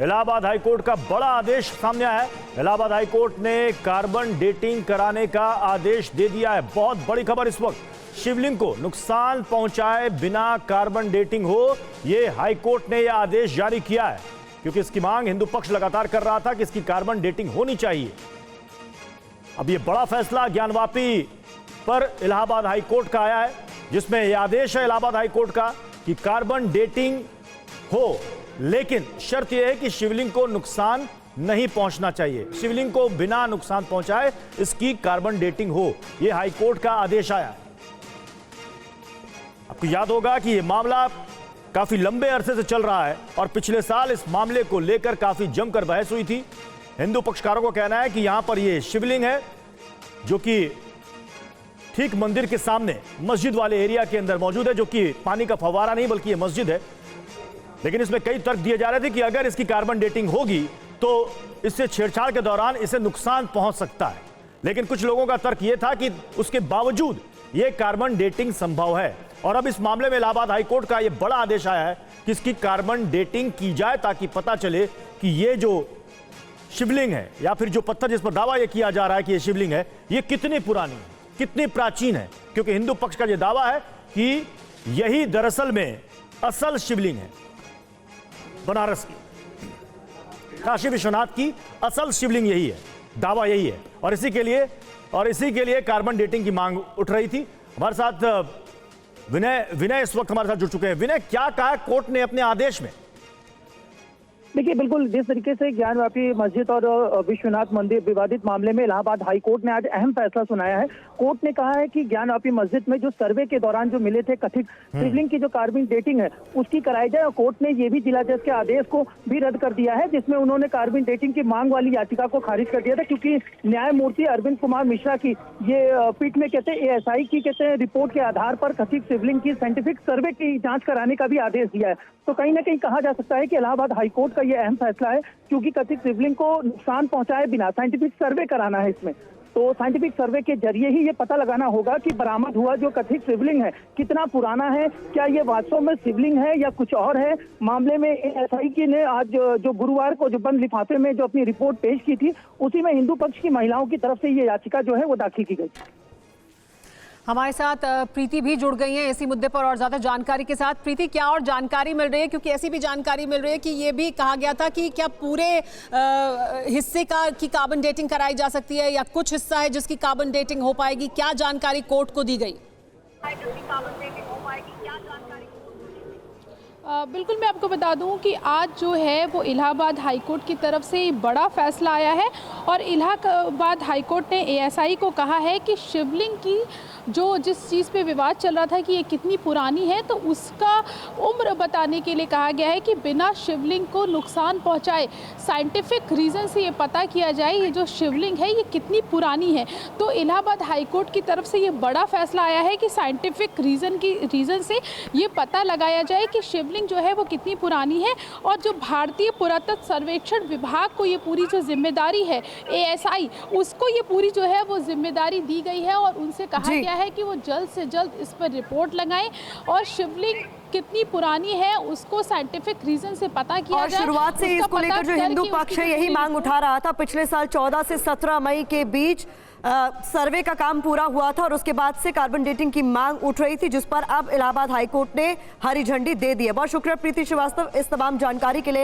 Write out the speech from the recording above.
Allahabad high court का बड़ा आदेश सामने आया है। इलाहाबाद हाईकोर्ट ने कार्बन डेटिंग कराने का आदेश दे दिया है। बहुत बड़ी खबर इस वक्त। शिवलिंग को नुकसान पहुंचाए बिना कार्बन डेटिंग हो, यह हाईकोर्ट ने यह आदेश जारी किया है, क्योंकि इसकी मांग हिंदू पक्ष लगातार कर रहा था कि इसकी कार्बन डेटिंग होनी चाहिए। अब यह बड़ा फैसला ज्ञानवापी पर इलाहाबाद हाईकोर्ट का आया है, जिसमें यह आदेश है इलाहाबाद हाईकोर्ट का कि कार्बन डेटिंग हो, लेकिन शर्त यह है कि शिवलिंग को नुकसान नहीं पहुंचना चाहिए। शिवलिंग को बिना नुकसान पहुंचाए इसकी कार्बन डेटिंग हो, यह हाईकोर्ट का आदेश आया है। आपको याद होगा कि यह मामला काफी लंबे अरसे से चल रहा है और पिछले साल इस मामले को लेकर काफी जमकर बहस हुई थी। हिंदू पक्षकारों का कहना है कि यहां पर यह शिवलिंग है जो कि ठीक मंदिर के सामने मस्जिद वाले एरिया के अंदर मौजूद है, जो कि पानी का फव्वारा नहीं बल्कि यह मस्जिद है। लेकिन इसमें कई तर्क दिए जा रहे थे कि अगर इसकी कार्बन डेटिंग होगी तो इससे छेड़छाड़ के दौरान इसे नुकसान पहुंच सकता है। लेकिन कुछ लोगों का तर्क यह था कि उसके बावजूद यह कार्बन डेटिंग संभव है। और अब इस मामले में इलाहाबाद हाईकोर्ट का यह बड़ा आदेश आया है कि इसकी कार्बन डेटिंग की जाए, ताकि पता चले कि यह जो शिवलिंग है या फिर जो पत्थर जिस पर दावा यह किया जा रहा है कि यह शिवलिंग है, यह कितनी पुरानी है, कितनी प्राचीन है। क्योंकि हिंदू पक्ष का यह दावा है कि यही दरअसल में असल शिवलिंग है, बनारस की, काशी विश्वनाथ की असल शिवलिंग यही है, दावा यही है। और इसी के लिए कार्बन डेटिंग की मांग उठ रही थी। हमारे साथ विनय इस वक्त हमारे साथ जुड़ चुके हैं। विनय, क्या कहा कोर्ट ने अपने आदेश में? देखिए, बिल्कुल जिस तरीके से ज्ञानवापी मस्जिद और विश्वनाथ मंदिर विवादित मामले में इलाहाबाद हाईकोर्ट ने आज अहम फैसला सुनाया है। कोर्ट ने कहा है कि ज्ञानवापी मस्जिद में जो सर्वे के दौरान जो मिले थे कथित शिवलिंग की जो कार्बन डेटिंग है उसकी कराई जाए। और कोर्ट ने ये भी जिला जज के आदेश को भी रद्द कर दिया है, जिसमें उन्होंने कार्बन डेटिंग की मांग वाली याचिका को खारिज कर दिया था, क्योंकि न्यायमूर्ति अरविंद कुमार मिश्रा की ये पीठ में कहते हैं ASI की रिपोर्ट के आधार पर कथित शिवलिंग की साइंटिफिक सर्वे की जांच कराने का भी आदेश दिया है। तो कहीं ना कहीं कहा जा सकता है कि इलाहाबाद हाईकोर्ट का यह अहम फैसला है, क्योंकि कथित शिवलिंग को नुकसान पहुंचाए बिना साइंटिफिक सर्वे कराना है इसमें। तो साइंटिफिक सर्वे के जरिए ही ये पता लगाना होगा कि बरामद हुआ जो कथित शिवलिंग है कितना पुराना है, क्या ये वास्तव में शिवलिंग है या कुछ और है। मामले में ASI की ने आज जो गुरुवार को जो बंद लिफाफे में जो अपनी रिपोर्ट पेश की थी, उसी में हिंदू पक्ष की महिलाओं की तरफ से ये याचिका जो है वो दाखिल की गई। हमारे साथ प्रीति भी जुड़ गई हैं इसी मुद्दे पर और ज्यादा जानकारी के साथ। प्रीति, क्या और जानकारी मिल रही है? क्योंकि ऐसी भी जानकारी मिल रही है कि ये भी कहा गया था कि क्या पूरे हिस्से की कार्बन डेटिंग कराई जा सकती है या कुछ हिस्सा है जिसकी कार्बन डेटिंग हो पाएगी। क्या जानकारी कोर्ट को दी गई? बिल्कुल, मैं आपको बता दूं कि आज जो है वो इलाहाबाद हाईकोर्ट की तरफ से बड़ा फैसला आया है और इलाहाबाद हाईकोर्ट ने ASI को कहा है कि शिवलिंग की जिस चीज़ पे विवाद चल रहा था कि ये कितनी पुरानी है, तो उसका उम्र बताने के लिए कहा गया है कि बिना शिवलिंग को नुकसान पहुंचाए साइंटिफिक रीज़न से ये पता किया जाए ये जो शिवलिंग है ये कितनी पुरानी है। तो इलाहाबाद हाईकोर्ट की तरफ से ये बड़ा फैसला आया है कि साइंटिफिक रीज़न से ये पता लगाया जाए कि शिवलिंग जो है वो कितनी पुरानी है। और जो भारतीय पुरातत्व सर्वेक्षण विभाग को ये पूरी जो जिम्मेदारी है ASI, उसको ये पूरी जो है वो जिम्मेदारी दी गई है और उनसे कहा गया है कि वो जल्द से जल्द इस पर रिपोर्ट लगाएं और शिवलिंग कितनी पुरानी है उसको साइंटिफिक रीजन से पता किया जाए। और शुरुआत से इसको लेकर जो हिंदू पक्ष है यही मांग उठा रहा था। पिछले साल 14 से 17 मई के बीच सर्वे का काम पूरा हुआ था और उसके बाद से कार्बन डेटिंग की मांग उठ रही थी, जिस पर अब इलाहाबाद हाईकोर्ट ने हरी झंडी दे दी है। बहुत शुक्रिया प्रीति श्रीवास्तव इस तमाम जानकारी के लिए।